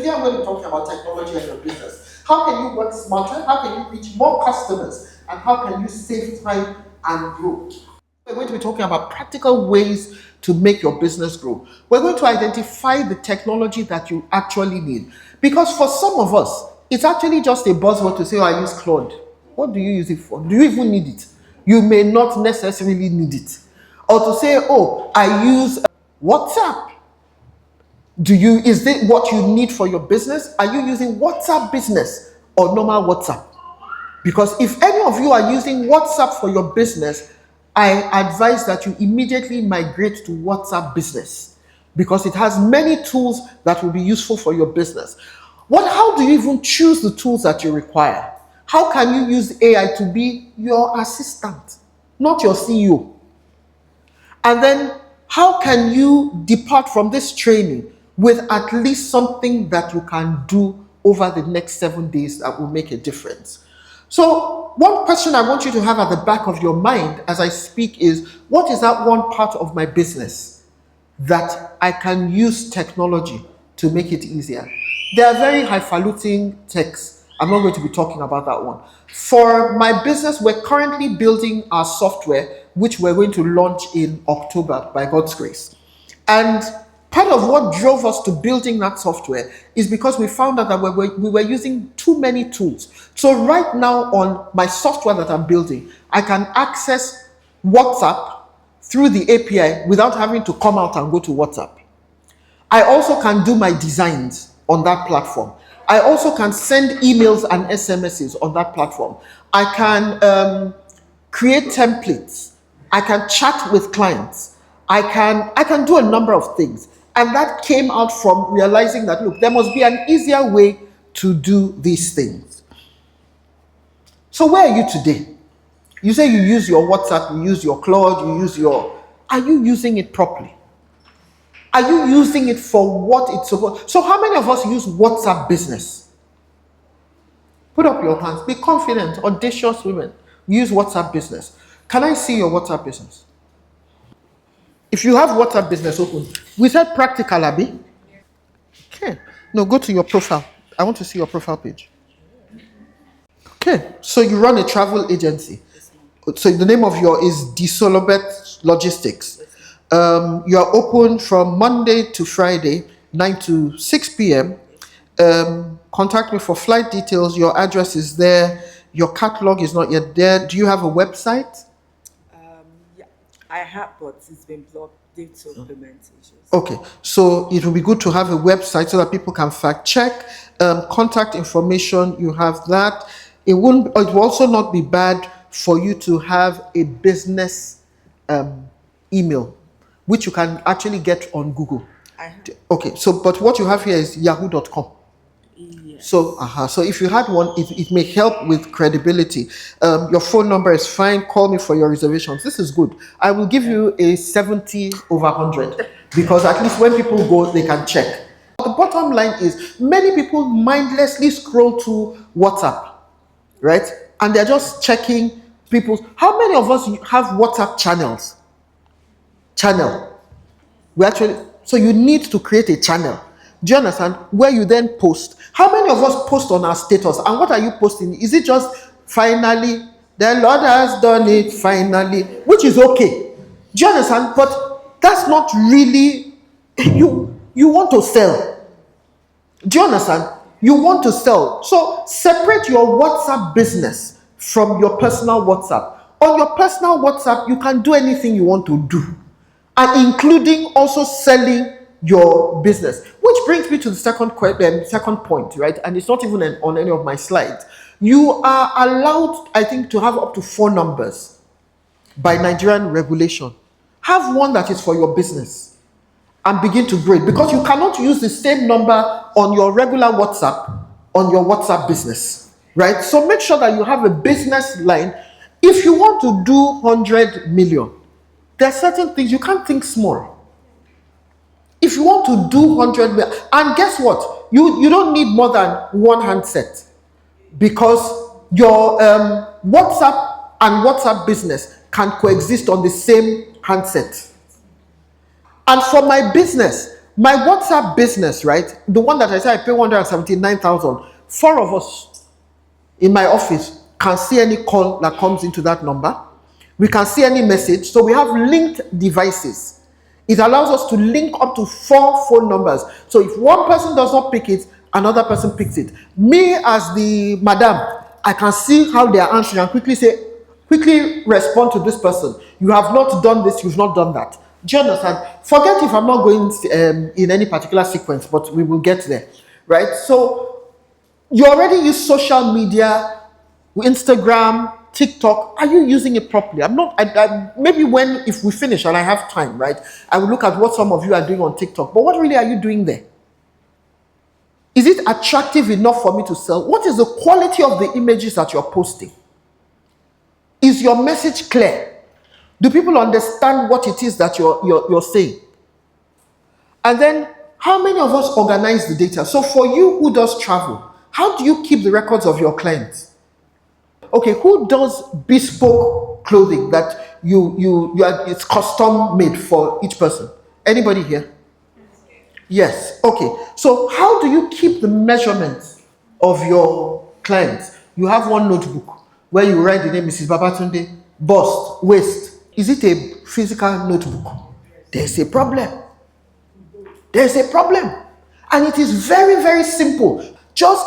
today I'm going to be talking about technology and your business. How can you work smarter? How can you reach more customers? And how can you save time and grow? We're going to be talking about practical ways to make your business grow. We're going to identify the technology that you actually need. Because for some of us, it's actually just a buzzword to say, oh, I use Claude. What do you use it for? Do you even need it? You may not necessarily need it. Or to say, oh, I use WhatsApp. Is it what you need for your business? Are you using WhatsApp business or normal WhatsApp? Because if any of you are using WhatsApp for your business, I advise that you immediately migrate to WhatsApp business because it has many tools that will be useful for your business. How do you even choose the tools that you require? How can you use AI to be your assistant, not your CEO? And then how can you depart from this training with at least something that you can do over the next 7 days that will make a difference? So one question I want you to have at the back of your mind as I speak is, what is that one part of my business that I can use technology to make it easier? They are very highfalutin texts. I'm not going to be talking about that one. For my business, we're currently building our software, which we're going to launch in October by God's grace. And part of what drove us to building that software is because we found out that we were using too many tools. So right now on my software that I'm building, I can access WhatsApp through the API without having to come out and go to WhatsApp. I also can do my designs on that platform. I also can send emails and SMSs on that platform. I can create templates. I can chat with clients. I can do a number of things. And that came out from realizing that, look, there must be an easier way to do these things. So where are you today? You say you use your WhatsApp, you use your Claude, are you using it properly? Are you using it for what it's supposed? So how many of us use WhatsApp business? Put up your hands. Be confident, audacious women. Use WhatsApp business. Can I see your WhatsApp business? If you have WhatsApp business open, we said practical, Abby. Okay. No, go to your profile. I want to see your profile page. Okay. So you run a travel agency. So the name of your is Desolobet Logistics. You are open from Monday to Friday, 9 to 6 p.m. Contact me for flight details. Your address is there. Your catalog is not yet there. Do you have a website? Yeah, I have, but it's been blocked due to implement issues. Okay, so it will be good to have a website so that people can fact check. Contact information, you have that. It will also not be bad for you to have a business email, which you can actually get on Google. Okay, so but what you have here is yahoo.com. Yes. So if you had one, it may help with credibility. Your phone number is fine. Call me for your reservations. This is good. I will give you a 70 over 100 because at least when people go, they can check. The bottom line is many people mindlessly scroll to WhatsApp, right? And they're just checking people's. How many of us have WhatsApp channels? So you need to create a channel. Do you understand? Where you then post. How many of us post on our status? And what are you posting? Is it just finally, the Lord has done it finally, which is okay. Do you understand? But that's not really, you want to sell. Do you understand? You want to sell. So separate your WhatsApp business from your personal WhatsApp. On your personal WhatsApp, you can do anything you want to do. And including also selling your business, which brings me to the second point, right? And it's not even on any of my slides. You are allowed, I think, to have up to 4 numbers by Nigerian regulation. Have one that is for your business and begin to grow it, because you cannot use the same number on your regular WhatsApp on your WhatsApp business, right? So make sure that you have a business line. If you want to do 100 million, there are certain things you can't think small. If you want to do 100 million, and guess what? You don't need more than one handset, because your WhatsApp and WhatsApp business can coexist on the same handset. And for my business, My WhatsApp business, right? The one that I said I pay 179,000. 4 of us in my office can see any call that comes into that number. We can see any message. So we have linked devices. It allows us to link up to 4 phone numbers. So if one person does not pick it, another person picks it. Me as the madam, I can see how they are answering and quickly respond to this person. You have not done this, you've not done that. Do you understand? Forget if I'm not going in any particular sequence, but we will get there, right? So you already use social media, Instagram, TikTok. Are you using it properly? I'm not. Maybe if we finish and I have time, right, I will look at what some of you are doing on TikTok. But what really are you doing there? Is it attractive enough for me to sell? What is the quality of the images that you're posting? Is your message clear? Do people understand what it is that you're saying? And then, how many of us organize the data? So for you who does travel, how do you keep the records of your clients? Okay, who does bespoke clothing that it's custom made for each person? Anybody here? Yes. Okay. So how do you keep the measurements of your clients? You have one notebook where you write the name Mrs. Babatunde, bust, waist. Is it a physical notebook? There's a problem. There's a problem. And it is very, very simple. Just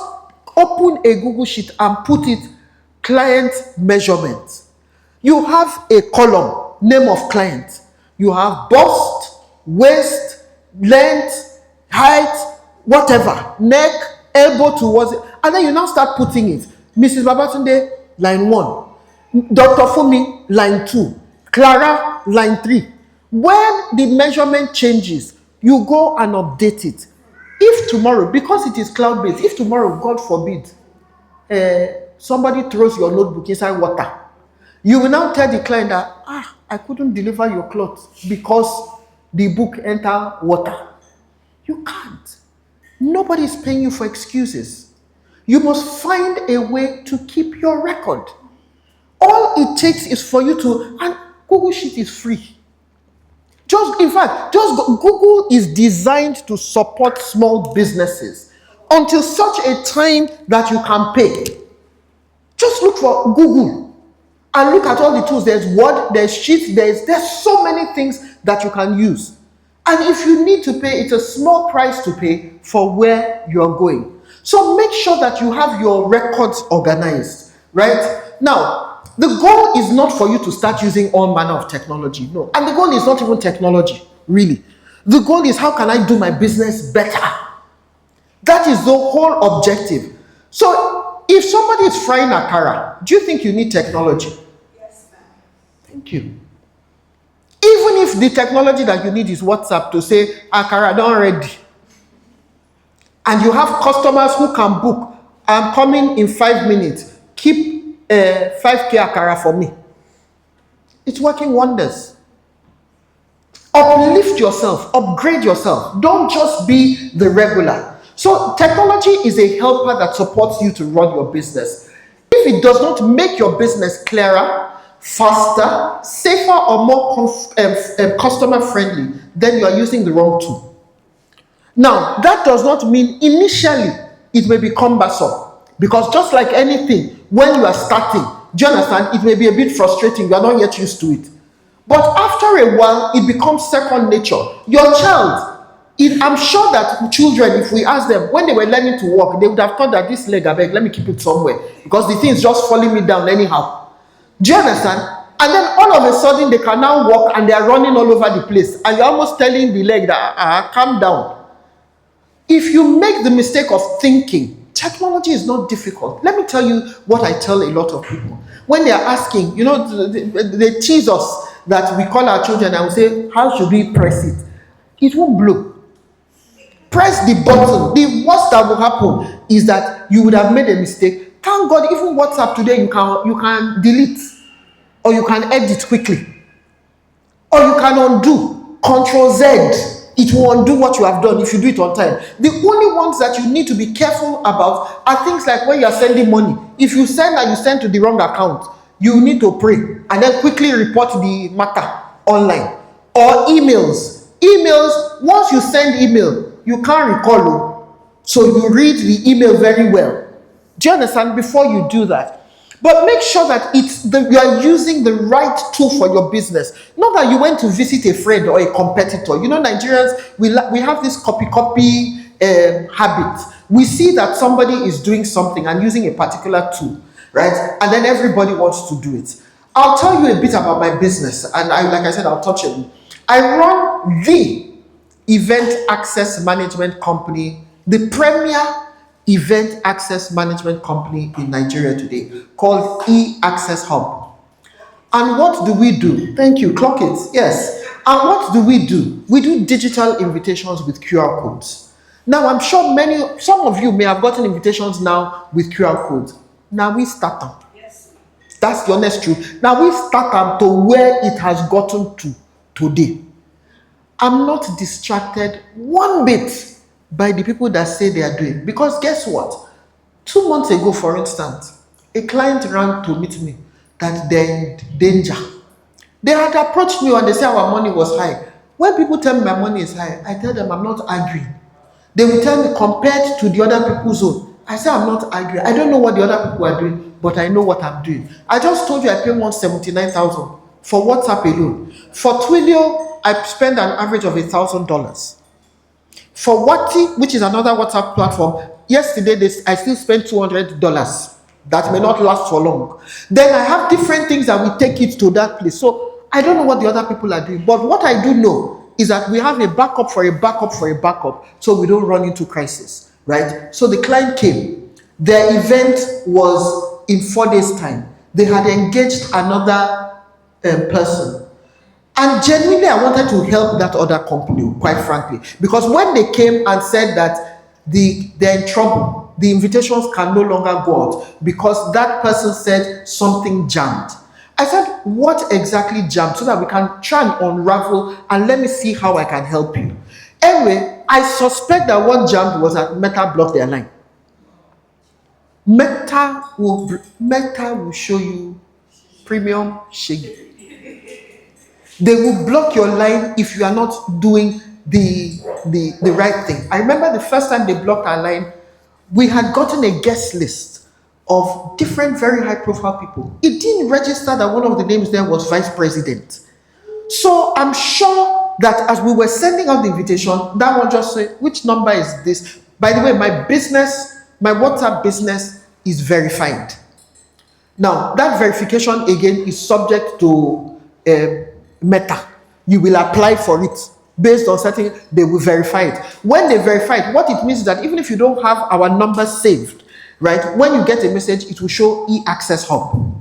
open a Google Sheet and put it client measurement. You have a column, name of client. You have bust, waist, length, height, whatever, neck, elbow towards it. And then you now start putting it. Mrs. Babatunde, line 1. Dr. Funmi, line 2. Clara, line 3. When the measurement changes, you go and update it. If tomorrow, because it is cloud-based, if tomorrow, God forbid, somebody throws your notebook inside water, you will now tell the client that, I couldn't deliver your clothes because the book entered water. You can't. Nobody is paying you for excuses. You must find a way to keep your record. All it takes is for you to, and Google Sheet is free. Google is designed to support small businesses until such a time that you can pay. Just look for Google and look at all the tools. There's Word, there's Sheets, there's so many things that you can use. And if you need to pay, it's a small price to pay for where you're going. So make sure that you have your records organized, right? Now, the goal is not for you to start using all manner of technology, no. And the goal is not even technology, really. The goal is, how can I do my business better? That is the whole objective. So, if somebody is frying akara, do you think you need technology? Yes, ma'am. Thank you. Even if the technology that you need is WhatsApp to say, akara done ready. And you have customers who can book, I'm coming in 5 minutes, keep 5K akara for me. It's working wonders. Uplift yourself, upgrade yourself. Don't just be the regular. So technology is a helper that supports you to run your business. If it does not make your business clearer, faster, safer, or more customer friendly, then you are using the wrong tool. Now, that does not mean initially it may be cumbersome, because just like anything, when you are starting, do you understand, it may be a bit frustrating, you are not yet used to it. But after a while, it becomes second nature. Your child, I'm sure that children, if we ask them, when they were learning to walk, they would have thought that this leg, let me keep it somewhere, because the thing is just falling me down anyhow. Do you understand? And then all of a sudden, they can now walk and they are running all over the place. And you're almost telling the leg that, calm down. If you make the mistake of thinking, technology is not difficult. Let me tell you what I tell a lot of people. When they are asking, they tease us that we call our children and we say, how should we press it? It won't blow. Press the button. The worst that will happen is that you would have made a mistake. Thank God, even WhatsApp today, you can delete, or you can edit quickly, or you can undo. Control Z. It will undo what you have done if you do it on time. The only ones that you need to be careful about are things like when you are sending money. If you send and you send to the wrong account, you need to pray and then quickly report the matter online. Or emails. Emails, once you send email, you can't recall. So you read the email very well. Do you understand? Before you do that. But make sure that you are using the right tool for your business. Not that you went to visit a friend or a competitor. You know, Nigerians, we have this copy habit. We see that somebody is doing something and using a particular tool, right? And then everybody wants to do it. I'll tell you a bit about my business, and like I said, I'll touch it. I run the event access management company, the premier event access management company in Nigeria today, called eAccess Hub. And what do we do? Thank you, clock it. Yes. And what do? We do digital invitations with QR codes. Now, I'm sure some of you may have gotten invitations now with QR codes. Now we start them. Yes. That's the honest truth. Now we start them to where it has gotten to today. I'm not distracted one bit by the people that say they are doing. Because guess what? 2 months ago, for instance, a client ran to meet me that they're in danger. They had approached me and they said our money was high. When people tell me my money is high, I tell them I'm not arguing. They will tell me compared to the other people's own. I say I'm not arguing. I don't know what the other people are doing, but I know what I'm doing. I just told you I pay 179,000 for WhatsApp alone. For Twilio, I spend an average of $1,000. For Wati, which is another WhatsApp platform, yesterday I still spent $200. That may not last for long. Then I have different things that will take it to that place. So I don't know what the other people are doing. But what I do know is that we have a backup for a backup for a backup, so we don't run into crisis, right? So the client came. Their event was in 4 days' time. They had engaged another person. And genuinely, I wanted to help that other company, quite frankly. Because when they came and said that they're in trouble, the invitations can no longer go out because that person said something jammed. I said, what exactly jammed? So that we can try and unravel and let me see how I can help you. Anyway, I suspect that what jammed was that Meta blocked their line. Meta will show you premium shaggy. They will block your line if you are not doing the right thing. I remember the first time they blocked our line, we had gotten a guest list of different very high profile people. It didn't register that one of the names there was vice president. So I'm sure that as we were sending out the invitation, that one just said, which number is this? By the way, my WhatsApp business is verified. Now, that verification again is subject to Meta. You will apply for it based on certain, they will verify it. When they verify it, what it means is that even if you don't have our number saved, right, when you get a message, it will show eAccess Hub.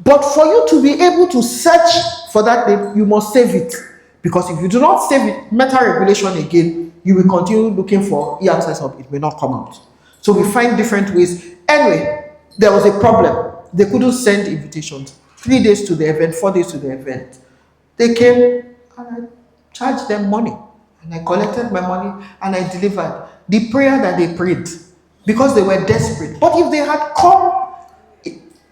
But for you to be able to search for that name, you must save it. Because if you do not save it, Meta regulation again, you will continue looking for eAccess Hub. It may not come out. So we find different ways. Anyway, there was a problem. They couldn't send invitations. 3 days to the event, 4 days to the event. They came and I charged them money. And I collected my money and I delivered the prayer that they prayed because they were desperate. But if they had come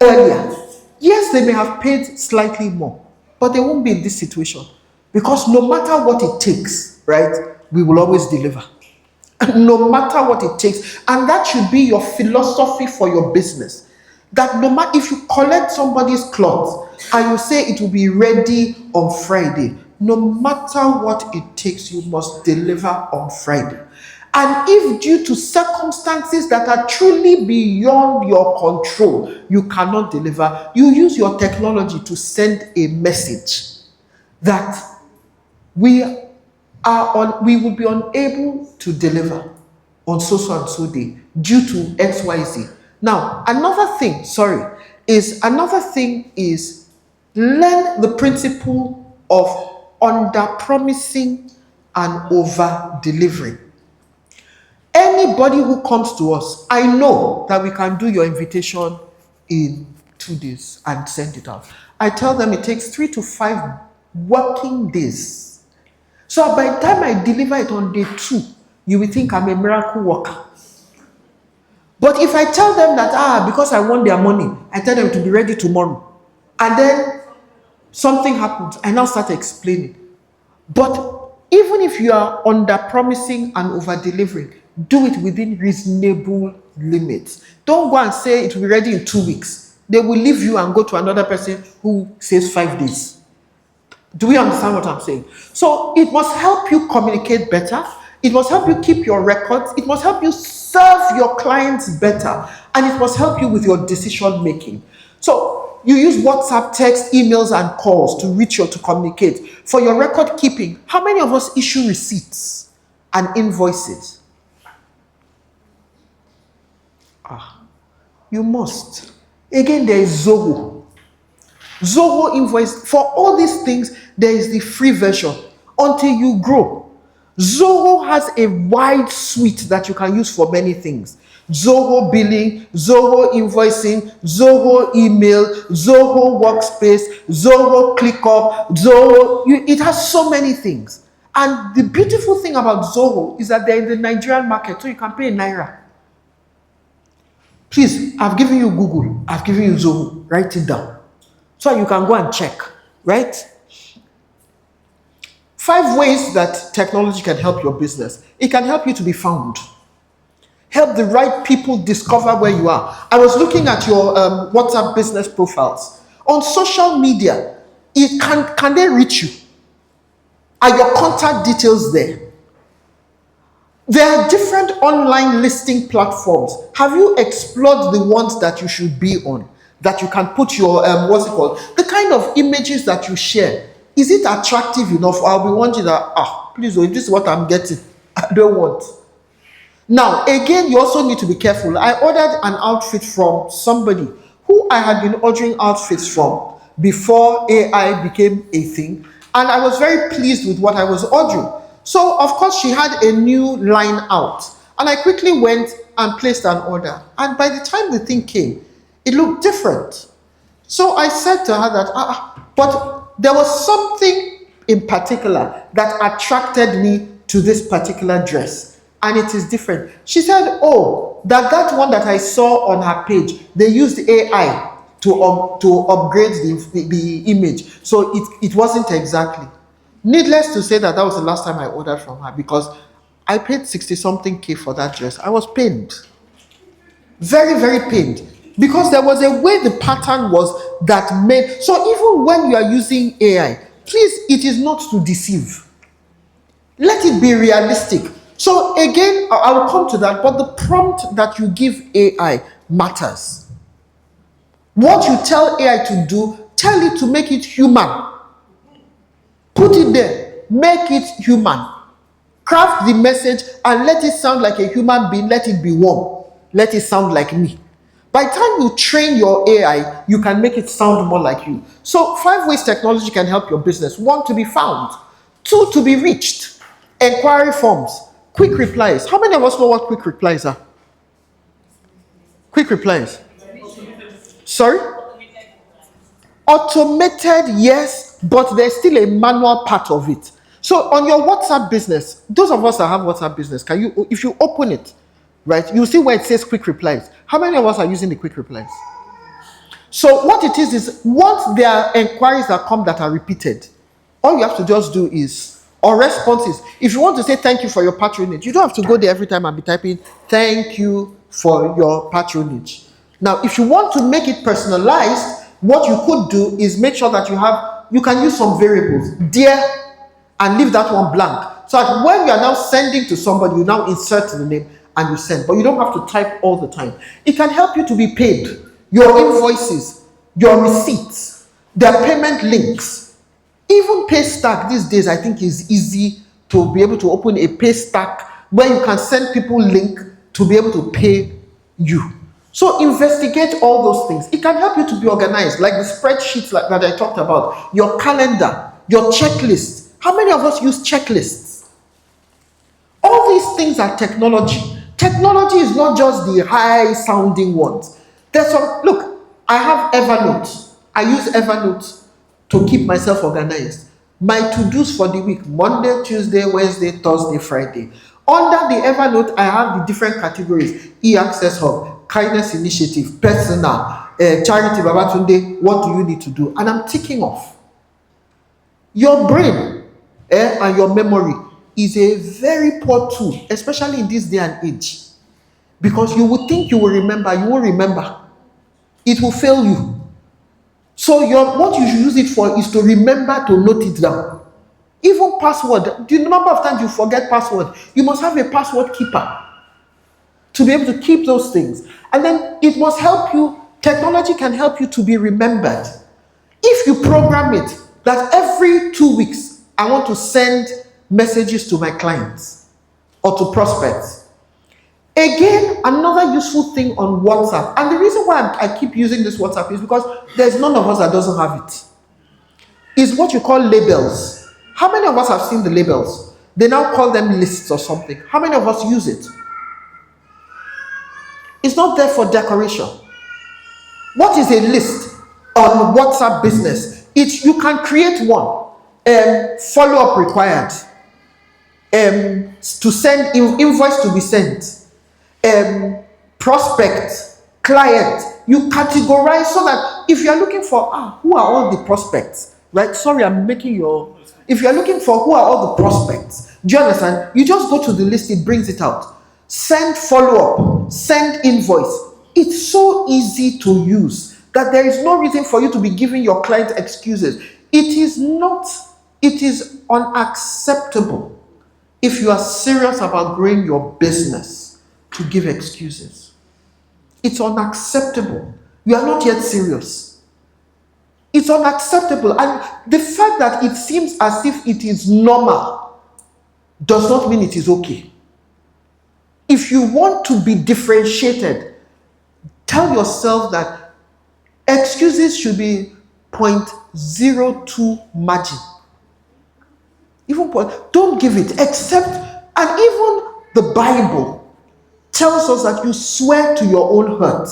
earlier, yes, they may have paid slightly more, but they won't be in this situation because no matter what it takes, right, we will always deliver. No matter what it takes. And that should be your philosophy for your business. That no matter if you collect somebody's clothes and you say it will be ready on Friday, no matter what it takes, you must deliver on Friday. And if due to circumstances that are truly beyond your control, you cannot deliver, you use your technology to send a message that we will be unable to deliver on so and so day due to XYZ. Now, another thing is learn the principle of underpromising and over-delivering. Anybody who comes to us, I know that we can do your invitation in 2 days and send it out. I tell them it takes 3 to 5 working days. So by the time I deliver it on day 2, you will think I'm a miracle worker. But if I tell them that, because I want their money, I tell them to be ready tomorrow. And then something happens. I now start explaining. But Even if you are under promising and over delivering, do it within reasonable limits. Don't go and say it will be ready in 2 weeks. They will leave you and go to another person who says 5 days. Do we understand what I'm saying? So it must help you communicate better. It must help you keep your records. It must help you serve your clients better. And it must help you with your decision making. So you use WhatsApp, text, emails, and calls to reach or to communicate. For your record keeping, how many of us issue receipts and invoices? You must. Again, there is Zoho. Zoho invoice. For all these things, there is the free version until you grow. Zoho has a wide suite that you can use for many things. Zoho billing, Zoho invoicing, Zoho email, Zoho workspace, Zoho ClickUp, Zoho. It has so many things. And the beautiful thing about Zoho is that they're in the Nigerian market, so you can pay in Naira. Please, I've given you Google, I've given you Zoho, write it down. So you can go and check, right? 5 ways that technology can help your business. It can help you to be found. Help the right people discover where you are. I was looking at your WhatsApp business profiles. On social media, can they reach you? Are your contact details there? There are different online listing platforms. Have you explored the ones that you should be on? That you can put your, what's it called? The kind of images that you share. Is it attractive enough? I'll be wondering that, please, if this is what I'm getting, I don't want. Now, again, you also need to be careful. I ordered an outfit from somebody who I had been ordering outfits from before AI became a thing. And I was very pleased with what I was ordering. So, of course, she had a new line out. And I quickly went and placed an order. And by the time the thing came, it looked different. So I said to her that, but there was something in particular that attracted me to this particular dress. And it is different. She said, that one that I saw on her page, they used AI to upgrade the image. So it wasn't exactly. Needless to say that was the last time I ordered from her, because I paid 60-something K for that dress. I was pained. Very, very pained. Because there was a way the pattern was that made. So even when you are using AI, please, it is not to deceive. Let it be realistic. So again, I will come to that, but the prompt that you give AI matters. What you tell AI to do, tell it to make it human. Put it there. Make it human. Craft the message and let it sound like a human being. Let it be warm. Let it sound like me. By the time you train your AI, you can make it sound more like you. So 5 ways technology can help your business. 1, to be found. 2, to be reached. Inquiry forms. Quick replies. How many of us know what quick replies are? Quick replies. Sorry? Automated, yes, but there's still a manual part of it. So on your WhatsApp business, those of us that have WhatsApp business, if you open it, right, you see where it says quick replies. How many of us are using the quick replies? So what it is once there are inquiries that come that are repeated, all you have to just do is, or responses. If you want to say thank you for your patronage, you don't have to go there every time and be typing thank you for your patronage. Now, if you want to make it personalized, what you could do is make sure that you can use some variables, dear, and leave that one blank. So that when you are now sending to somebody, you now insert the name and you send. But you don't have to type all the time. It can help you to be paid. Your invoices, your receipts, their payment links. Even Paystack these days, I think, is easy to be able to open a Paystack where you can send people link to be able to pay you. So investigate all those things. It can help you to be organized, like the spreadsheets that I talked about, your calendar, your checklist. How many of us use checklists? All these things are technology. Technology is not just the high-sounding ones. Look, I have Evernote. I use Evernote to keep myself organized. My to-dos for the week, Monday, Tuesday, Wednesday, Thursday, Friday. Under the Evernote, I have the different categories: eAccess Hub, Kindness Initiative, Personal, Charity, Babatunde, what do you need to do? And I'm ticking off. Your brain, and your memory is a very poor tool, especially in this day and age. Because you would think you will remember, you won't remember. It will fail you. So what you should use it for is to remember to note it down. Even password, the number of times you forget password, you must have a password keeper to be able to keep those things. And then it must help you, technology can help you to be remembered. If you program it that every 2 weeks, I want to send messages to my clients or to prospects. Again, another useful thing on WhatsApp, and the reason why I keep using this WhatsApp is because there's none of us that doesn't have it, is what you call labels. How many of us have seen the labels? They now call them lists or something. How many of us use it? It's not there for decoration. What is a list on WhatsApp business? You can create one. Follow-up required. To send invoice to be sent. Prospect, client. You categorize so that if you are looking for who are all the prospects, right? Sorry, I'm making your. If you are looking for who are all the prospects, do you understand? You just go to the list, it brings it out. Send follow-up, send invoice. It's so easy to use that there is no reason for you to be giving your client excuses. It is unacceptable if you are serious about growing your business to give excuses. It's unacceptable. You are not yet serious. It's unacceptable. And the fact that it seems as if it is normal does not mean it is okay. If you want to be differentiated, tell yourself that excuses should be 0.02 margin. Don't give it, except, and even the Bible tells us that you swear to your own hurt.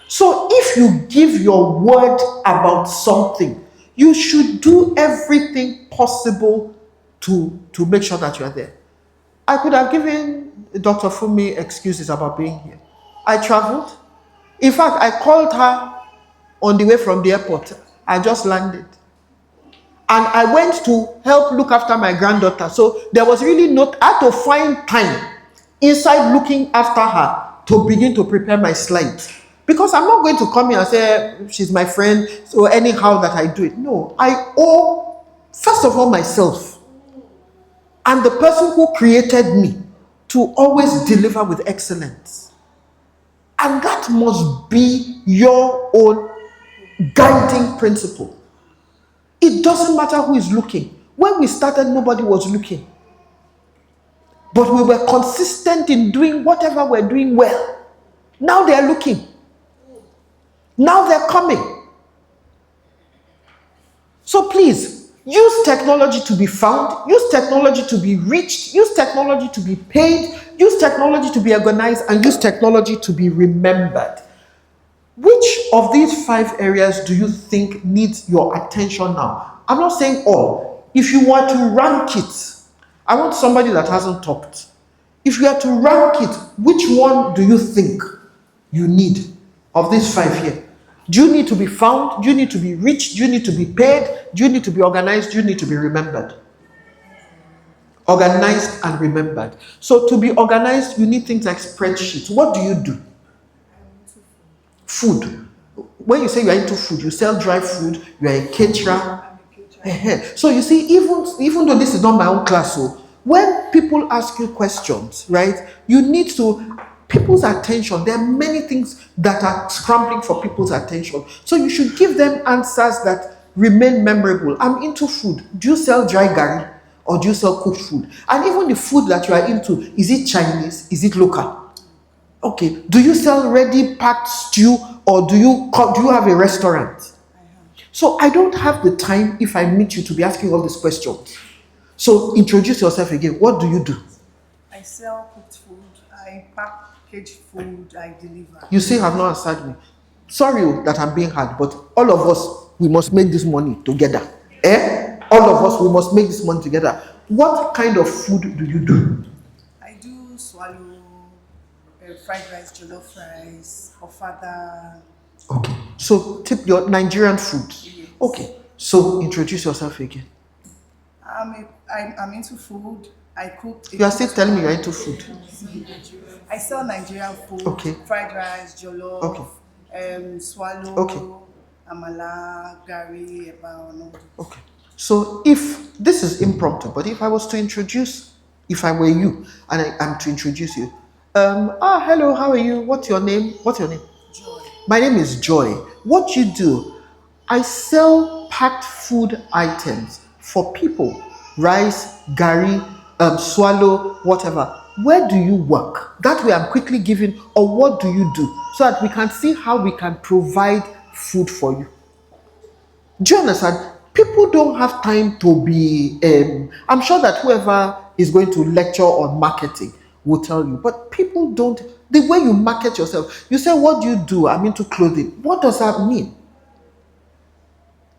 So if you give your word about something, you should do everything possible to make sure that you are there. I could have given Dr. Funmi excuses about being here. I traveled. In fact, I called her on the way from the airport. I just landed. And I went to help look after my granddaughter. So there was really I had to find time inside looking after her to begin to prepare my slides. Because I'm not going to come here and say, she's my friend, so anyhow that I do it. No, I owe, first of all, myself and the person who created me to always deliver with excellence. And that must be your own guiding principle. It doesn't matter who is looking. When we started, nobody was looking. But we were consistent in doing whatever we're doing well. Now they're looking. Now they're coming. So please, use technology to be found, use technology to be reached, use technology to be paid, use technology to be organized, and use technology to be remembered. Which of these 5 areas do you think needs your attention now? I'm not saying all. If you were to rank it, I want somebody that hasn't talked. If you are to rank it, which one do you think you need of these 5 here? Do you need to be found? Do you need to be reached? Do you need to be paid? Do you need to be organized? Do you need to be remembered? Organized and remembered. So to be organized, you need things like spreadsheets. What do you do? Food. When you say you are into food, you sell dry food, you are a caterer. So you see, even though this is not my own class, so when people ask you questions, right, you need to, people's attention, there are many things that are scrambling for people's attention. So you should give them answers that remain memorable. I'm into food. Do you sell dry gari or do you sell cooked food? And even the food that you are into, is it Chinese? Is it local? Okay. Do you sell ready packed stew or do you have a restaurant? So I don't have the time, if I meet you, to be asking all these questions. So introduce yourself again. What do you do? I sell cooked food, I package food, I deliver. You still have not answered me. Sorry that I'm being hard, but all of us, we must make this money together. All of us, we must make this money together. What kind of food do you do? I do swallow, fried rice, jollof rice, ofada. Okay. So tip your Nigerian food. Yes. Okay. So introduce yourself again. I'm into food. I cook. You are still telling me you're into food. I sell Nigerian food, Okay. fried rice, jollof, swallow, Okay. amala, gari, eba, and all that. Okay. So if this is impromptu, but if I was to introduce, if I were you and I am to introduce you, hello, how are you? What's your name? What's your name? Joy. My name is Joy. What you do, I sell packed food items for people, rice, gari, swallow, whatever. Where do you work? That way I'm quickly giving, or what do you do? So that we can see how we can provide food for you. Do you understand? People don't have time to be. I'm sure that whoever is going to lecture on marketing will tell you, but people don't. The way you market yourself, you say, "What do you do?" I'm into clothing. What does that mean?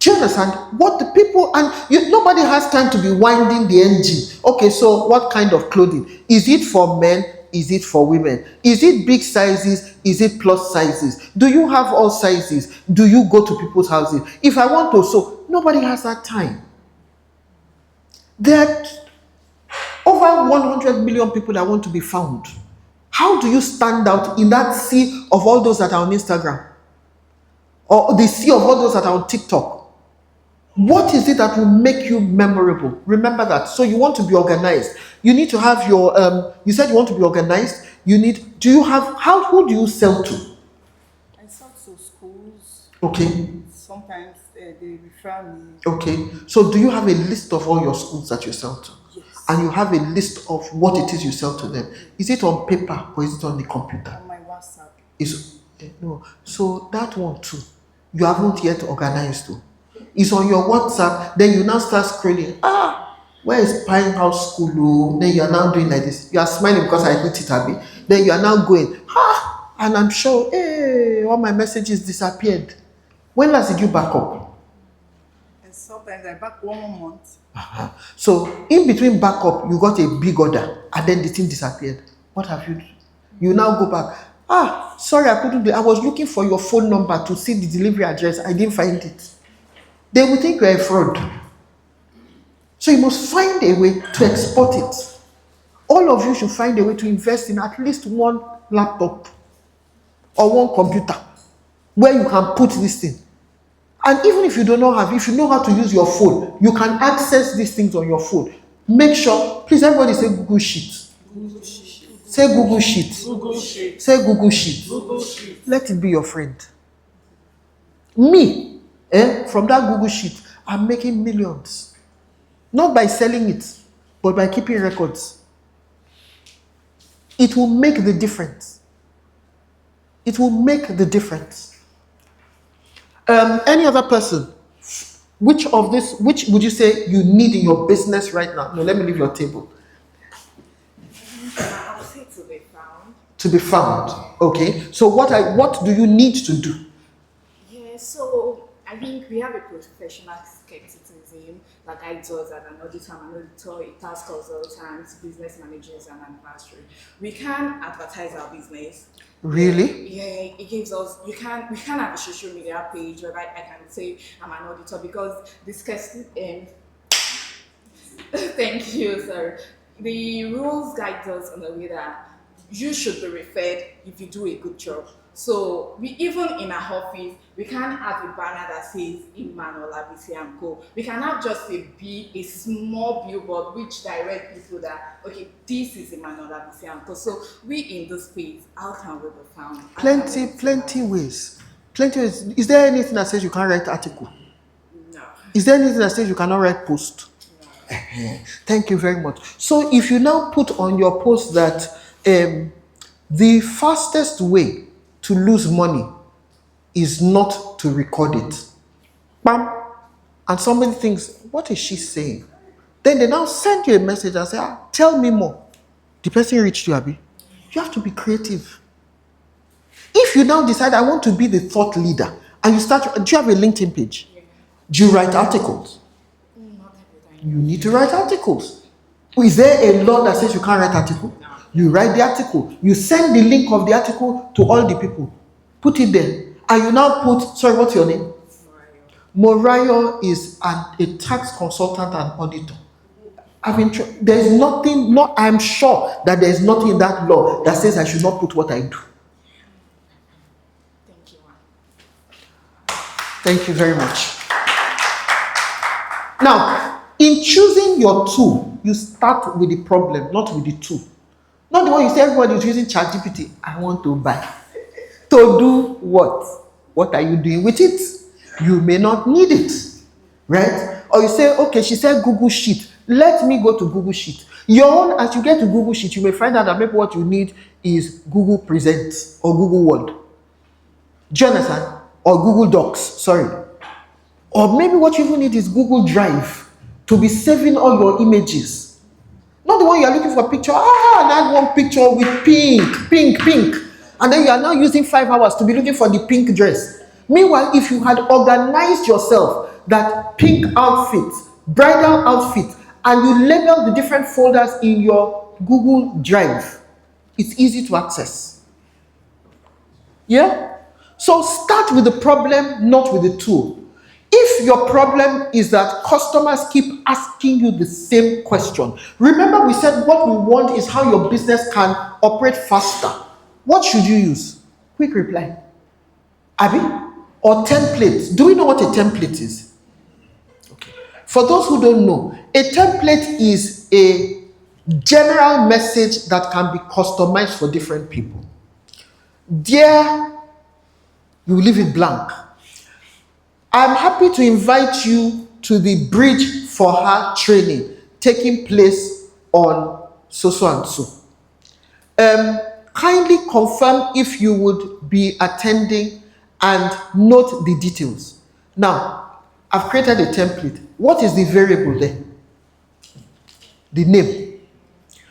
Do you understand? What the people and you, nobody has time to be winding the engine. Okay, so what kind of clothing? Is it for men? Is it for women? Is it big sizes? Is it plus sizes? Do you have all sizes? Do you go to people's houses? If I want to sew, nobody has that time. There are over 100 million people that want to be found. How do you stand out in that sea of all those that are on Instagram? Or the sea of all those that are on TikTok? What is it that will make you memorable? Remember that. So you want to be organized. You need to have your, you said you want to be organized. You need, do you have, who do you sell to? I sell to schools. Okay. Sometimes they refer me. Okay. So do you have a list of all your schools that you sell to? Yes. And you have a list of what it is you sell to them. Is it on paper or is it on the computer? On my WhatsApp. No. So that one too, you haven't yet organized to. It's on your WhatsApp, then you now start scrolling. Where is Pine House School? Oh, then you are now doing like this. You are smiling because I hit it, Abby. Then you are now going, and I'm sure, hey, all my messages disappeared. When last did you back up? And sometimes I back 1 month. So in between backup, you got a big order, and then the thing disappeared. What have you done? You now go back. Sorry, I couldn't do it. I was looking for your phone number to see the delivery address. I didn't find it. They will think you're a fraud. So you must find a way to export it. All of you should find a way to invest in at least one laptop or one computer where you can put this thing. And even if you do not have, if you know how to use your phone, you can access these things on your phone. Make sure, please everybody say Google Sheet. Say Google Sheet. Google Sheet. Say Google Sheet. Google Sheet. Let it be your friend. Me, from that Google Sheet, I'm making millions. Not by selling it, but by keeping records. It will make the difference. It will make the difference. Any other person? Which would you say you need in your business right now? No, let me leave your table. I'll say to be found. To be found. Okay. So what do you need to do? Yeah, so I think we have a professional skepticism that guides us as an auditor, it tasks us all the time to business managers and anniversary. We can advertise our business. Really? Yeah, it gives us, we can have a social media page where I can say I'm an auditor because this skepticism, thank you, sir. The rules guide us in a way that you should be referred if you do a good job. So we even in our office, we can't have a banner that says Immanuel ABC and Co. We can have just a small billboard which direct people that okay, this is Immanuel ABC and Co. So we in this space, how can we be found? Plenty ways. Plenty ways. Is there anything that says you can't write article? No. Is there anything that says you cannot write post? No. Thank you very much. So if you now put on your post that the fastest way to lose money is not to record it. Bam! And somebody thinks, what is she saying? Then they now send you a message and say, tell me more. The person reached you, Abby. You have to be creative. If you now decide, I want to be the thought leader, and you start, do you have a LinkedIn page? Yeah. Do you write articles? Not every time. You need to write articles. Is there a law that says you can't write article? No. You write the article. You send the link of the article to all the people. Put it there. And you now put, sorry, what's your name? Morayo is a tax consultant and auditor. There's nothing, I'm sure that there's nothing in that law that says I should not put what I do. Thank you, ma'am. Thank you very much. Now, in choosing your tool, you start with the problem, not with the tool. Not the one you say everybody is using ChatGPT. I want to buy. To do what? What are you doing with it? You may not need it, right? Or you say, okay, she said Google Sheet. Let me go to Google Sheet. Your own, as you get to Google Sheet, you may find out that maybe what you need is Google Present or Google Word. Do you understand? Or Google Docs, sorry. Or maybe what you even need is Google Drive to be saving all your images. Not the one you are looking for a picture. That one picture with pink. And then you are now using 5 hours to be looking for the pink dress. Meanwhile, if you had organized yourself that pink outfit, bridal outfit, and you label the different folders in your Google Drive, it's easy to access. Yeah? So start with the problem, not with the tool. If your problem is that customers keep asking you the same question, remember we said what we want is how your business can operate faster. What should you use? Quick reply. Abby? Or templates. Do we know what a template is? Okay. For those who don't know, a template is a general message that can be customized for different people. Dear, you leave it blank. I'm happy to invite you to the Bridge for Her training taking place on so and so. Kindly confirm if you would be attending and note the details. Now, I've created a template. What is the variable there? The name.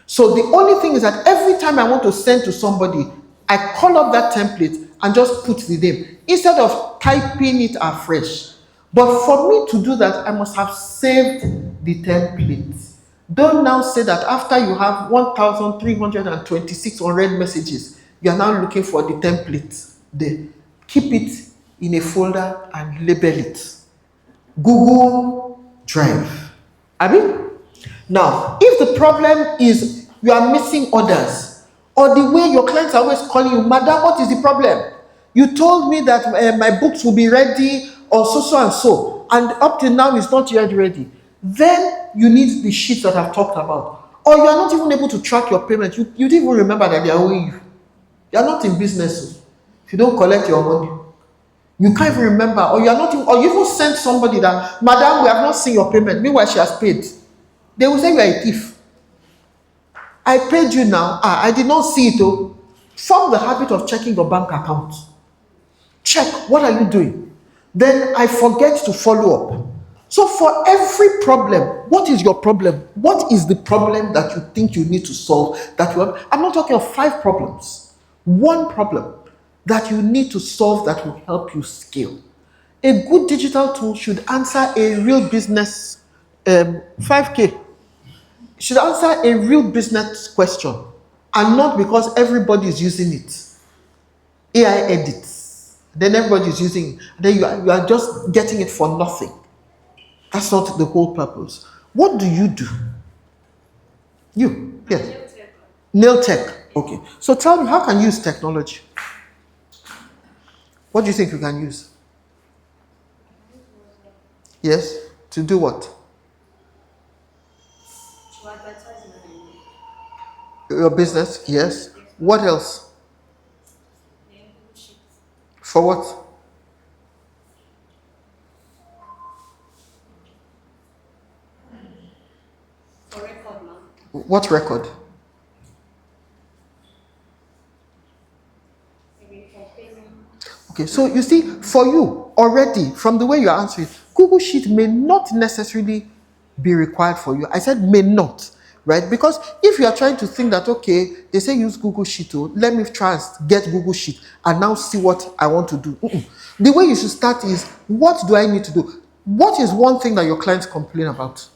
So the only thing is that every time I want to send to somebody, I call up that template and just put the name instead of typing it afresh. But for me to do that, I must have saved the template. Don't now say that after you have 1,326 unread messages, you are now looking for the template there. Keep it in a folder and label it. Google Drive. Now, if the problem is you are missing orders, or the way your clients are always calling you, madam, what is the problem? You told me that my books will be ready, or so and so, and up till now it's not yet ready. Then you need the sheets that I've talked about. Or you are not even able to track your payment. You didn't even remember that they are owing you. You are not in business. If you don't collect your money, you can't even remember, or you are not even, or you even sent somebody that, madam, we have not seen your payment. Meanwhile, she has paid. They will say you are a thief. I paid you now. I did not see it. Oh, form the habit of checking your bank account. Check, what are you doing? Then I forget to follow up. So for every problem, what is your problem? What is the problem that you think you need to solve? That you have? I'm not talking of 5 problems. 1 problem that you need to solve that will help you scale. A good digital tool should answer a real business 5K. Should answer a real business question, and not because everybody is using it. AI edits, then everybody is using it, then you are just getting it for nothing. That's not the whole purpose. What do? You, yes. Nail tech. Okay. So tell me, how can you use technology? What do you think you can use? Yes. To do what? Your business, yes. What else? For what? For record, ma'am. What record? Okay, so you see, for you already, from the way you are answering, Google Sheet may not necessarily be required for you. I said may not, right? Because if you are trying to think that, okay, they say use Google Sheet, oh, let me try and get Google Sheet and now see what I want to do. The way you should start is, what do I need to do? What is one thing that your clients complain about?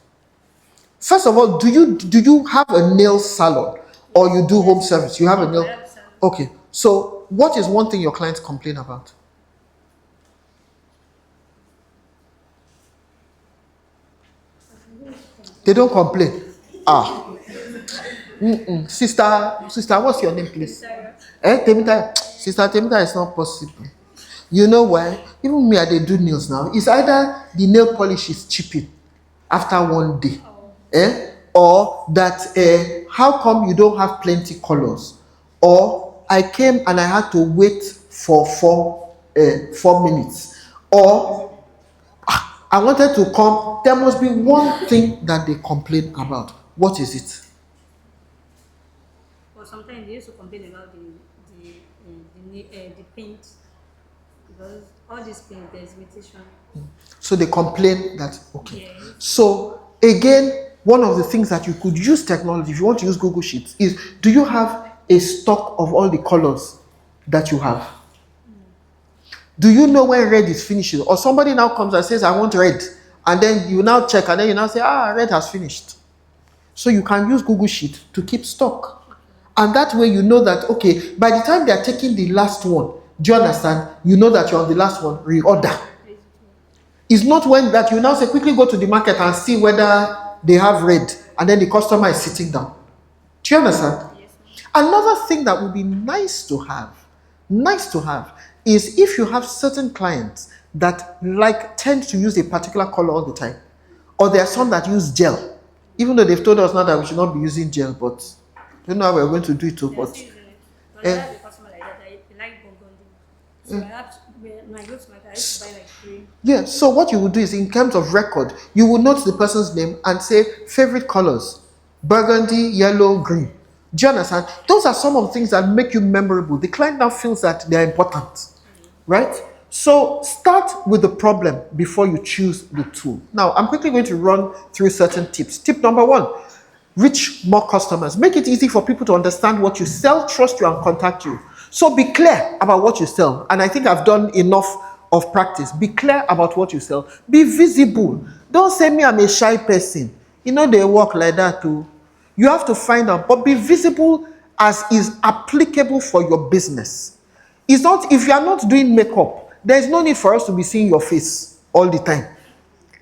First of all, do you have a nail salon, or you do home service? You have a nail. Okay, so what is one thing your clients complain about? They don't complain. Sister, what's your name, please? Temita. Sister Temita, is not possible. You know why? Even me, I dey do nails now. It's either the nail polish is chipping after one day, or that how come you don't have plenty colors, or I came and I had to wait for 4 minutes, or I wanted to come. There must be one thing that they complain about. What is it? Or sometimes they used to complain about the paint, because all these paint there's imitation. So they complain that, okay. Yes. So again, one of the things that you could use technology, if you want to use Google Sheets, is do you have a stock of all the colors that you have? Do you know when red is finishing? Or somebody now comes and says, I want red. And then you now check and then you now say, red has finished. So you can use Google Sheet to keep stock. And that way you know that, okay, by the time they are taking the last one, do you understand? You know that you're on the last one, reorder. It's not when that you now say, quickly go to the market and see whether they have red, and then the customer is sitting down. Do you understand? Yes. Another thing that would be nice to have, is if you have certain clients that tend to use a particular color all the time, or there are some that use gel, even though they've told us now that we should not be using gel, but I don't know how we're going to do it too, but I have a customer like that. I like burgundy. So I have to, when I go to my car, I used to buy like 3. yeah, so what you would do is in terms of record, you will note the person's name and say favorite colors, burgundy, yellow, green. Do you understand? Those are some of the things that make you memorable. The client now feels that they're important, right? So start with the problem before you choose the tool. Now, I'm quickly going to run through certain tips. Tip number 1, reach more customers. Make it easy for people to understand what you sell, trust you, and contact you. So be clear about what you sell. And I think I've done enough of practice. Be clear about what you sell. Be visible. Don't say me, I'm a shy person. You know, they work like that too. You have to find out, but be visible as is applicable for your business. It's not, if you are not doing makeup, there's no need for us to be seeing your face all the time.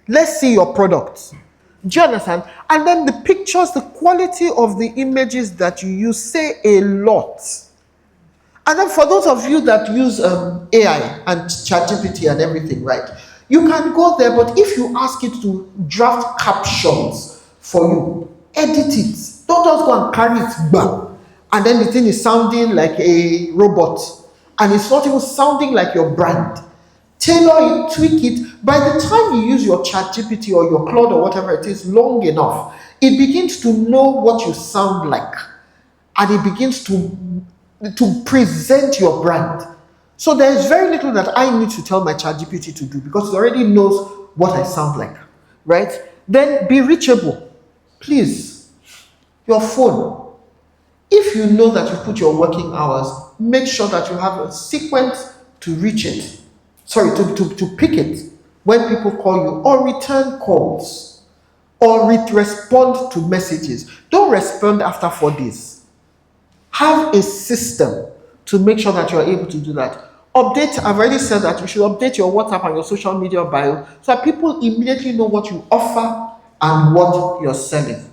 Let's see your products. Do you understand? And then the pictures, the quality of the images that you use say a lot. And then for those of you that use AI and ChatGPT and everything, right? You can go there, but if you ask it to draft captions for you, edit it. Don't just go and carry it back. And then the thing is sounding like a robot. And it's not even sounding like your brand. Tailor it, tweak it. By the time you use your ChatGPT or your Claude or whatever it is long enough, it begins to know what you sound like. And it begins to present your brand. So there is very little that I need to tell my ChatGPT to do because it already knows what I sound like, right? Then be reachable. Please, your phone. If you know that you put your working hours, make sure that you have a sequence to reach it. Sorry, to pick it when people call you, or return calls, or respond to messages. Don't respond after 4 days. Have a system to make sure that you are able to do that. Update, I've already said that you should update your WhatsApp and your social media bio so that people immediately know what you offer and what you're selling.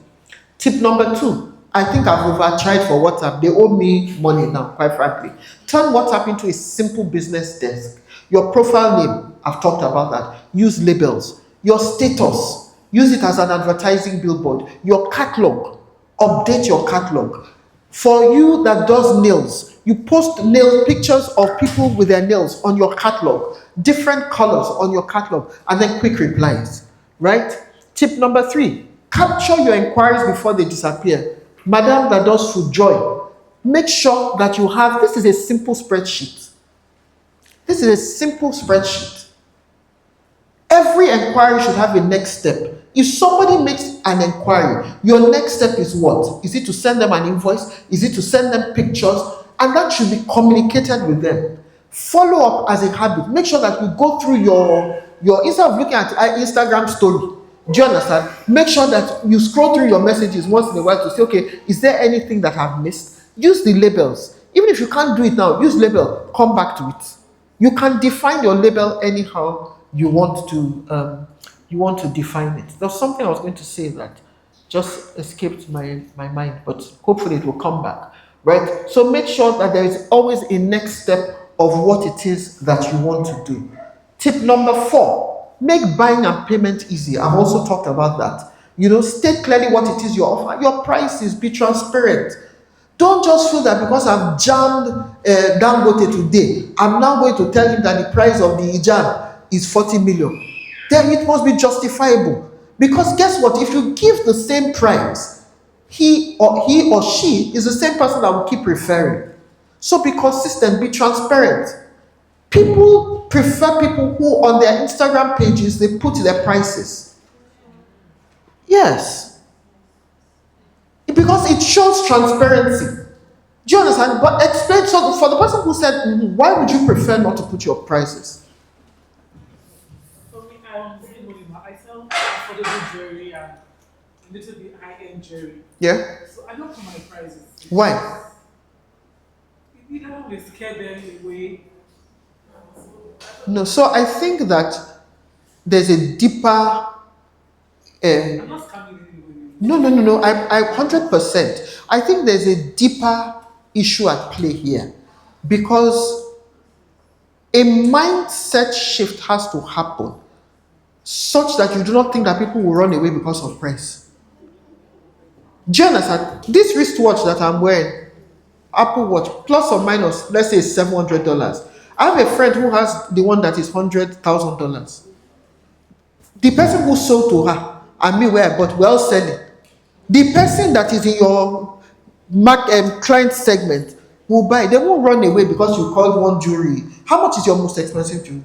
Tip number 2, I think I've overcharged for WhatsApp. They owe me money now, quite frankly. Turn WhatsApp into a simple business desk. Your profile name, I've talked about that. Use labels. Your status, use it as an advertising billboard. Your catalog, update your catalog. For you that does nails, you post nail pictures of people with their nails on your catalog, different colors on your catalog, and then quick replies, right? Tip number 3, capture your inquiries before they disappear. Madam that does food joy, make sure that you have, this is a simple spreadsheet. This is a simple spreadsheet. Every inquiry should have a next step. If somebody makes an inquiry, your next step is what? Is it to send them an invoice? Is it to send them pictures? And that should be communicated with them. Follow up as a habit. Make sure that you go through your instead of looking at Instagram story, do you understand? Make sure that you scroll through your messages once in a while to say, okay, is there anything that I've missed? Use the labels. Even if you can't do it now, use label, come back to it. You can define your label anyhow you want to define it. There's something I was going to say that just escaped my mind, but hopefully it will come back, right? So make sure that there is always a next step of what it is that you want to do. Tip number 4, make buying and payment easy. I've also talked about that. State clearly what it is you offer. Your prices, be transparent. Don't just feel that because I've jammed Dangote today, I'm now going to tell him that the price of the hijab is 40 million. Then it must be justifiable. Because guess what? If you give the same price, he or she is the same person that will keep referring. So be consistent, be transparent. People prefer people who on their Instagram pages, they put their prices. Yes. Because it shows transparency. Do you understand? But explain, so for the person who said, why would you prefer not to put your prices? For me, I sell affordable jewelry and a little bit high-end jewelry. Yeah? So I don't put my prices. Why? You don't want to scare them away. No, so I think that there's a deeper I'm not scamming anybody. No. I 100%. I think there's a deeper issue at play here, because a mindset shift has to happen such that you do not think that people will run away because of price. Do you understand? This wristwatch that I'm wearing, Apple Watch, plus or minus, let's say $700. I have a friend who has the one that is $100,000. The person who sold to her and me where I bought, well selling. The person that is in your client segment will buy. They won't run away because you called one jewelry. How much is your most expensive jewelry?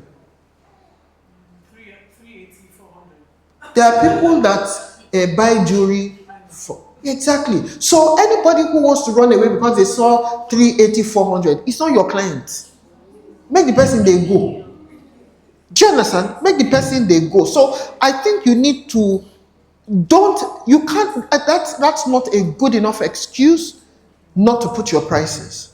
380, 400. There are people that buy jewelry for exactly. So anybody who wants to run away because they saw 380, 400, it's not your client. Make the person they go. Do you understand? Make the person they go. So I think you need to that's not a good enough excuse not to put your prices.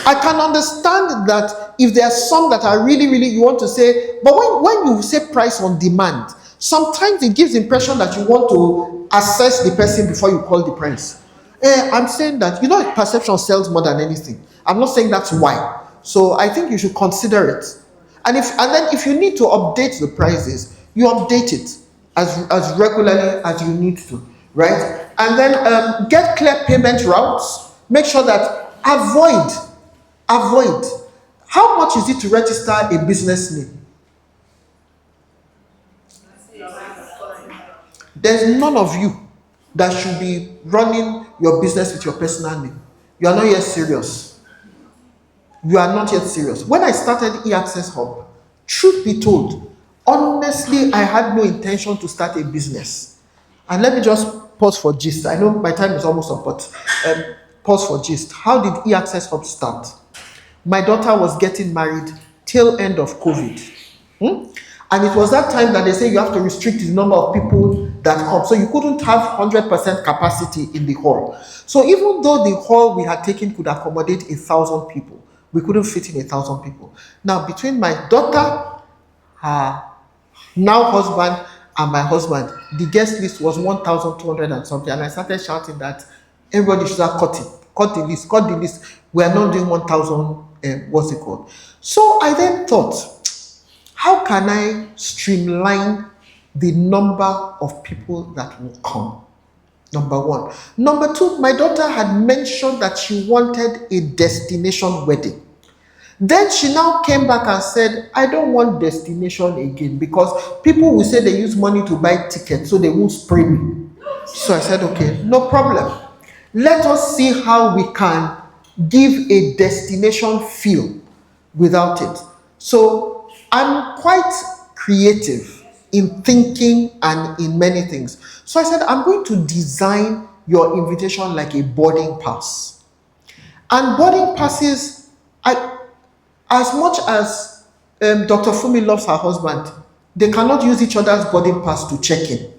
I can understand that if there are some that are really, really, you want to say, but when you say price on demand, sometimes it gives the impression that you want to assess the person before you call the price. I'm saying that, perception sells more than anything. I'm not saying that's why. So I think you should consider it. And then if you need to update the prices, you update it as regularly as you need to, right? And then get clear payment routes. Make sure that avoid. How much is it to register a business name? There's none of you that should be running your business with your personal name. You are not yet serious. You are not yet serious. When I started eAccess Hub, truth be told, honestly, I had no intention to start a business. And let me just pause for gist. I know my time is almost up, but pause for gist. How did eAccess Hub start? My daughter was getting married till end of COVID. And it was that time that they say you have to restrict the number of people that come. So you couldn't have 100% capacity in the hall. So even though the hall we had taken could accommodate 1,000 people, we couldn't fit in 1,000 people. Now, between my daughter, her now husband, and my husband, the guest list was 1,200 and something. And I started shouting that everybody should have cut the list. We are not doing 1,000, what's it called? So I then thought, how can I streamline the number of people that will come? Number one. Number two, my daughter had mentioned that she wanted a destination wedding. Then she now came back and said, I don't want destination again because people will say they use money to buy tickets, so they won't spray me. So I said, okay, no problem. Let us see how we can give a destination feel without it. So I'm quite creative in thinking and in many things. So I said, I'm going to design your invitation like a boarding pass. And boarding passes, as much as Dr. Funmi loves her husband, they cannot use each other's boarding pass to check in.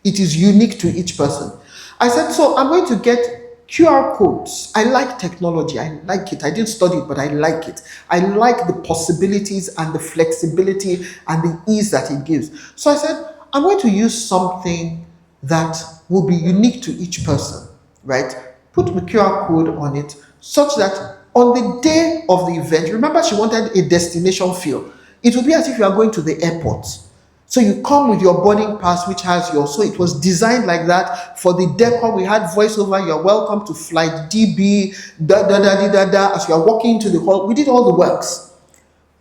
It is unique to each person. I said, so I'm going to get QR codes. I like technology. I like it. I didn't study it, but I like it. I like the possibilities and the flexibility and the ease that it gives. So I said, I'm going to use something that will be unique to each person, right? Put the QR code on it such that on the day of the event, remember she wanted a destination feel. It will be as if you are going to the airport. So you come with your boarding pass, which has your, so it was designed like that. For the decor, we had voiceover, you're welcome to flight DB, as you are walking into the hall. We did all the works.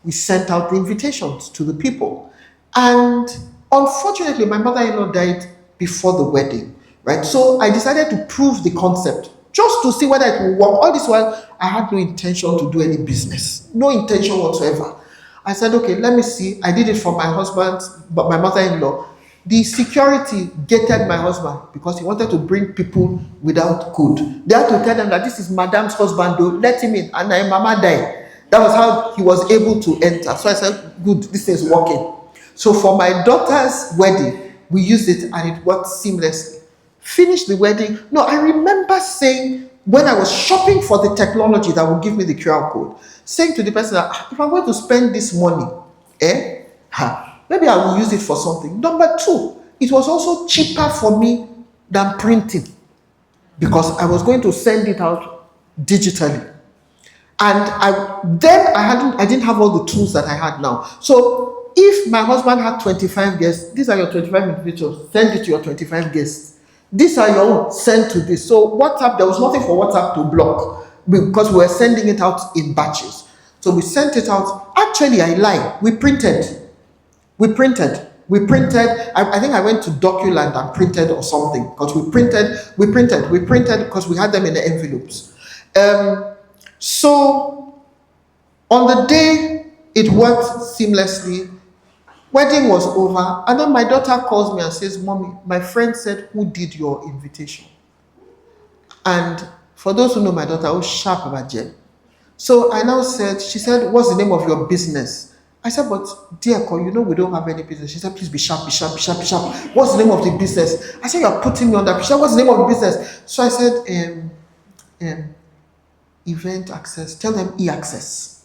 We sent out the invitations to the people. And unfortunately, my mother-in-law died before the wedding, right? So I decided to prove the concept, just to see whether it will work. All this while, I had no intention to do any business, no intention whatsoever. I said, okay, let me see. I did it for my husband, but my mother-in-law. The security gated my husband because he wanted to bring people without code. They had to tell them that this is Madam's husband, though, let him in, and my mama died. That was how he was able to enter. So I said, good, this is working. So for my daughter's wedding, we used it and it worked seamlessly. Finished the wedding. No, I remember saying, when I was shopping for the technology that would give me the QR code, saying to the person that if I'm going to spend this money, maybe I will use it for something. Number two, it was also cheaper for me than printing because I was going to send it out digitally. And I didn't have all the tools that I had now. So if my husband had 25 guests, these are your 25 individuals, send it to your 25 guests. These are your own, send to this. So WhatsApp, there was nothing for WhatsApp to block because we were sending it out in batches. So we sent it out. Actually, I lie. We printed. I think I went to DocuLand and printed or something because we printed because we had them in the envelopes. So on the day it worked seamlessly, wedding was over, and then my daughter calls me and says, Mommy, my friend said, who did your invitation? And for those who know my daughter, I was sharp about Jen. So I now said, she said, what's the name of your business? I said, but dear call, you know we don't have any business. She said, please be sharp. What's the name of the business? I said, you're putting me on that. She said, what's the name of the business? So I said, event access. Tell them eAccess.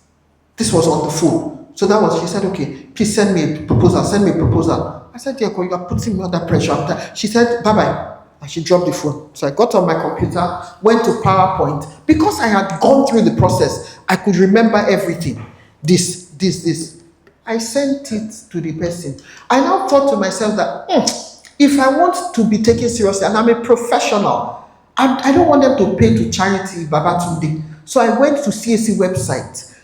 This was on the phone. So that was, she said, okay, please send me a proposal. I said, dear call, you are putting me under pressure. After she said, bye-bye. And she dropped the phone. So I got on my computer, went to PowerPoint. Because I had gone through the process, I could remember everything. This. I sent it to the person. I now thought to myself that if I want to be taken seriously, and I'm a professional, I don't want them to pay to charity Babatunde. So I went to CAC website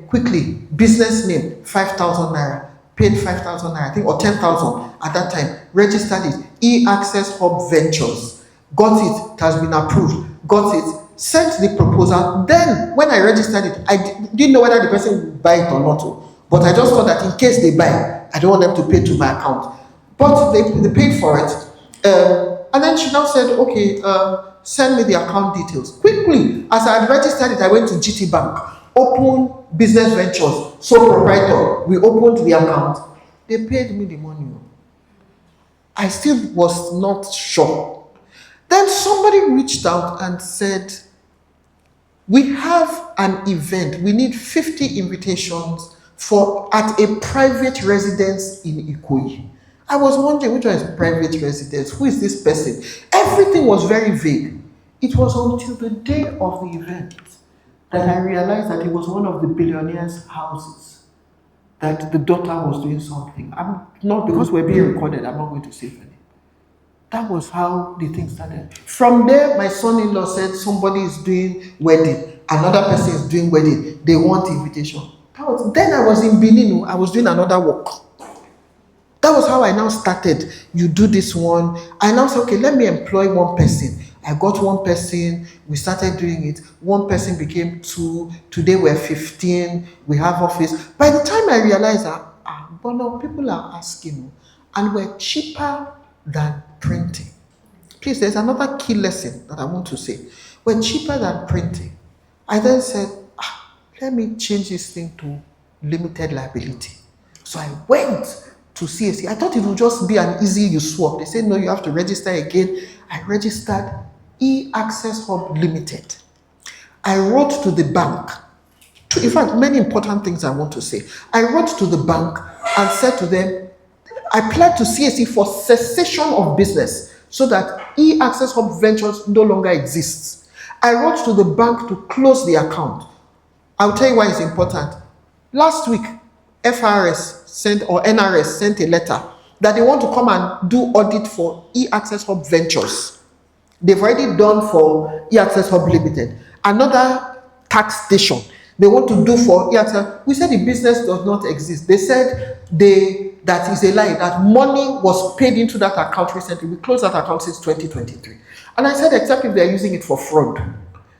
quickly, business name, 5,000 naira, paid 5,000 naira, I think, or 10,000 at that time, registered it, eAccess Hub Ventures, got it, it has been approved, got it, sent the proposal. Then when I registered it, I didn't know whether the person would buy it or not. But I just thought that in case they buy, I don't want them to pay to my account. But they paid for it. And then she now said, okay, send me the account details. Quickly, as I had registered it, I went to GT Bank, open business ventures, sole proprietor. We opened the account. They paid me the money. I still was not sure. Then somebody reached out and said, we have an event. We need 50 invitations at a private residence in Ikoyi. I was wondering which one is private residence. Who is this person? Everything was very vague. It was until the day of the event that I realized that it was one of the billionaires' houses, that the daughter was doing something. I'm not, because we're being recorded, I'm not going to say anything. That was how the thing started. From there, my son-in-law said somebody is doing wedding, another person is doing wedding, they want invitation. Then I was in Benin, I was doing another work. That was how I now started. You do this one. I now said, okay, let me employ one person. I got one person, we started doing it. One person became 2. Today we're 15, we have office. By the time I realized that, but now people are asking, and we're cheaper than printing. Please, there's another key lesson that I want to say. We're cheaper than printing. I then said, let me change this thing to limited liability. So I went to CAC. I thought it would just be an easy you swap. They said, no, you have to register again. I registered eAccess Hub Limited. I wrote to the bank. In fact, many important things I want to say. I wrote to the bank and said to them, I applied to CAC for cessation of business. so that eAccess Hub Ventures no longer exists. I wrote to the bank to close the account. I'll tell you why it's important. Last week, FRS sent or NRS sent a letter that they want to come and do audit for eAccess Hub Ventures. They've already done for eAccess Hub Limited. Another tax station they want to do for eAccess. We said the business does not exist. They said that is a lie, that money was paid into that account recently. We closed that account since 2023. And I said, except if they're using it for fraud.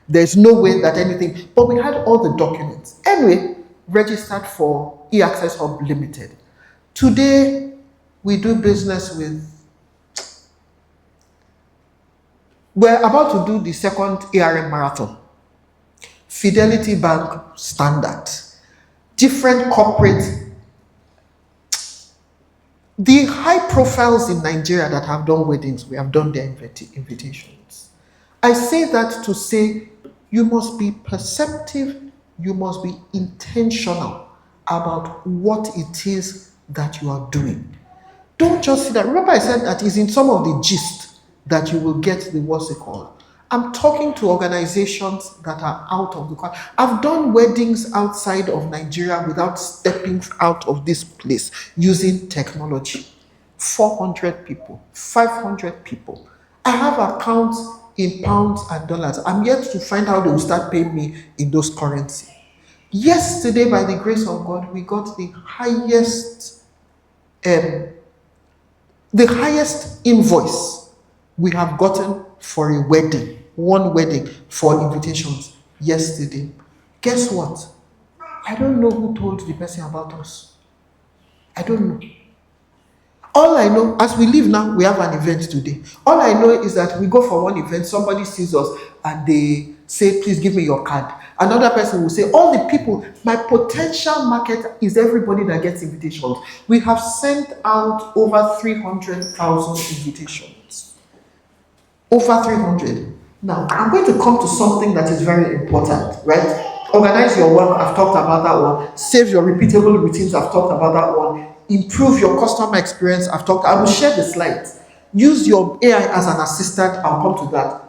There's no way that anything, but we had all the documents. Anyway, registered for eAccess Hub Limited. Today, we do business with, we're about to do the second ARM marathon. Fidelity Bank Standard. Different corporate, the high profiles in Nigeria that have done weddings, we have done their invitations. I say that to say, you must be perceptive, you must be intentional about what it is that you are doing. Don't just see that. Remember I said that is in some of the gist that you will get the what's it called. I'm talking to organizations that are out of the country. I've done weddings outside of Nigeria without stepping out of this place using technology. 400 people, 500 people. I have accounts in pounds and dollars. I'm yet to find out they will start paying me in those currency. Yesterday, by the grace of God, we got the highest invoice we have gotten for a wedding, one wedding for invitations yesterday. Guess what? I don't know who told the person about us. I don't know. All I know, as we leave now, we have an event today. All I know is that we go for one event, somebody sees us and they say, please give me your card. Another person will say, all the people, my potential market is everybody that gets invitations. We have sent out over 300,000 invitations. Over 300. Now, I'm going to come to something that is very important, right? Organize your work, I've talked about that one. Save your repeatable routines, I've talked about that one. Improve your customer experience, I will share the slides. Use your AI as an assistant, I'll come to that.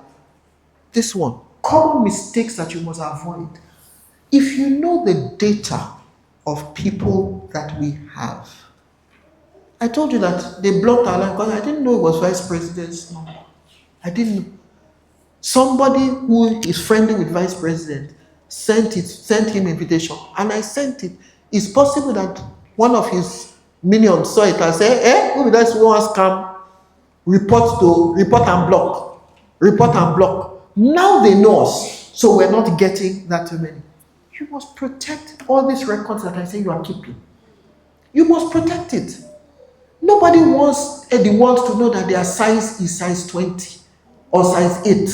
This one, common mistakes that you must avoid. If you know the data of people that we have, I told you that they blocked our line because I didn't know it was vice president's number. I didn't know. Somebody who is friendly with vice president sent him invitation, and I sent it. It's possible that one of his minions saw it and said, who does want to scam? Report and block. Now they know us, so we're not getting that too many. You must protect all these records that I say you are keeping. You must protect it. Nobody wants the world to know that their size is size 20 or size 8.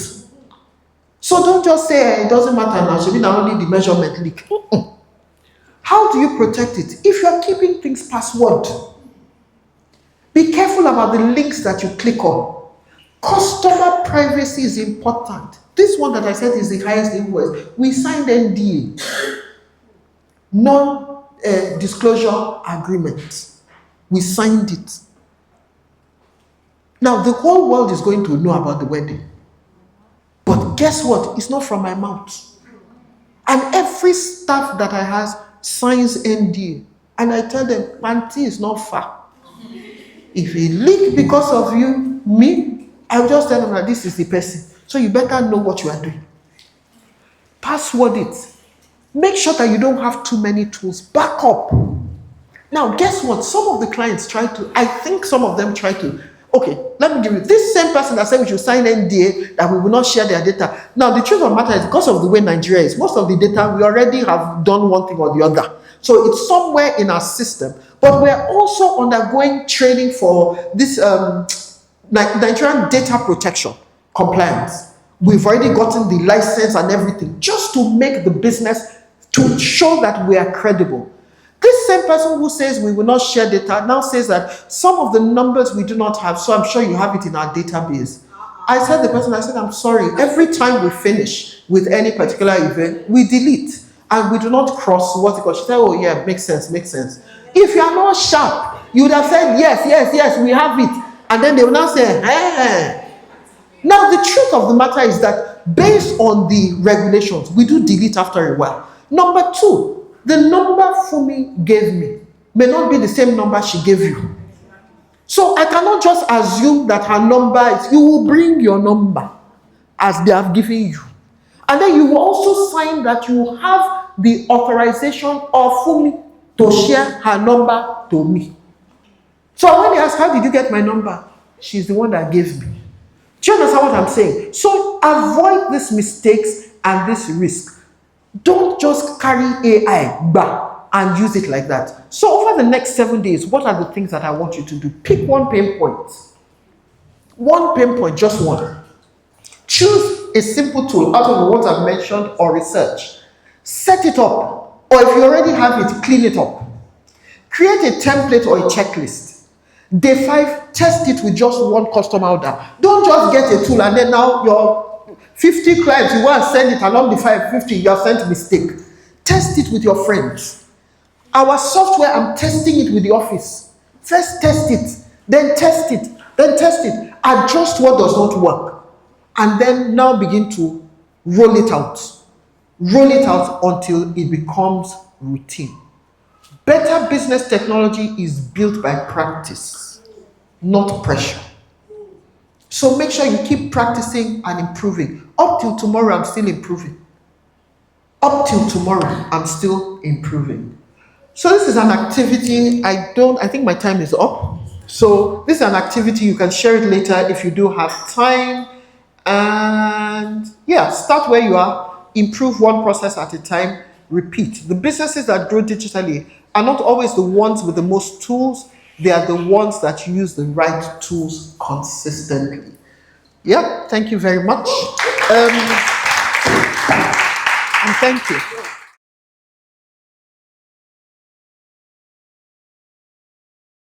So don't just say it doesn't matter now, should be now only the measurement leak. How do you protect it? If you're keeping things password, be careful about the links that you click on. Customer privacy is important. This one that I said is the highest invoice. We signed NDA, non-disclosure agreement. We signed it. Now the whole world is going to know about the wedding. But guess what? It's not from my mouth. And every staff that I have signs NDA. And I tell them, Auntie is not far. If it leak because of you, me, I'll just tell them that this is the person. So you better know what you are doing. Password it. Make sure that you don't have too many tools. Back up. Now, guess what? Some of the clients I think some of them try to, okay, let me give you, this same person that said we should sign NDA, that we will not share their data. Now, the truth of the matter is, because of the way Nigeria is, most of the data, we already have done one thing or the other. So it's somewhere in our system. But we're also undergoing training for this Nigerian data protection compliance. We've already gotten the license and everything, just to make the business, to show that we are credible. This same person who says we will not share data now says that some of the numbers we do not have, so I'm sure you have it in our database. I said I'm sorry, every time we finish with any particular event, we delete and we do not cross what's it called. She said, oh yeah, makes sense. If you are not sharp, you would have said, yes, we have it. And then they will now say, hey. Now, the truth of the matter is that based on the regulations, we do delete after a while. Number two, the number Funmi gave me may not be the same number she gave you. So I cannot just assume that her number is, you will bring your number as they have given you. And then you will also sign that you have the authorization of Funmi to share her number to me. So when they ask, how did you get my number? She's the one that gave me. Do you understand what I'm saying? So avoid these mistakes and this risk. Don't just carry AI back and use it like that. So over the next 7 days, what are the things that I want you to do? Pick one pain point. One pain point, just one. Choose a simple tool out of the ones I've mentioned or research. Set it up, or if you already have it, clean it up. Create a template or a checklist. Day 5, test it with just one customer order. Don't just get a tool and then now your 50 clients, you want to send it along the 550, you have sent a mistake. Test it with your friends. Our software, I'm testing it with the office. First test it, then test it, then test it. Adjust what does not work. And then now begin to roll it out. Roll it out until it becomes routine. Better business technology is built by practice, not pressure. So make sure you keep practicing and improving. Up till tomorrow, I'm still improving. Up till tomorrow, I'm still improving. So this is an activity, I think my time is up. So this is an activity, you can share it later if you do have time. And yeah, start where you are, improve one process at a time, repeat. The businesses that grow digitally are not always the ones with the most tools, they are the ones that use the right tools consistently. Yeah, thank you very much. And thank you.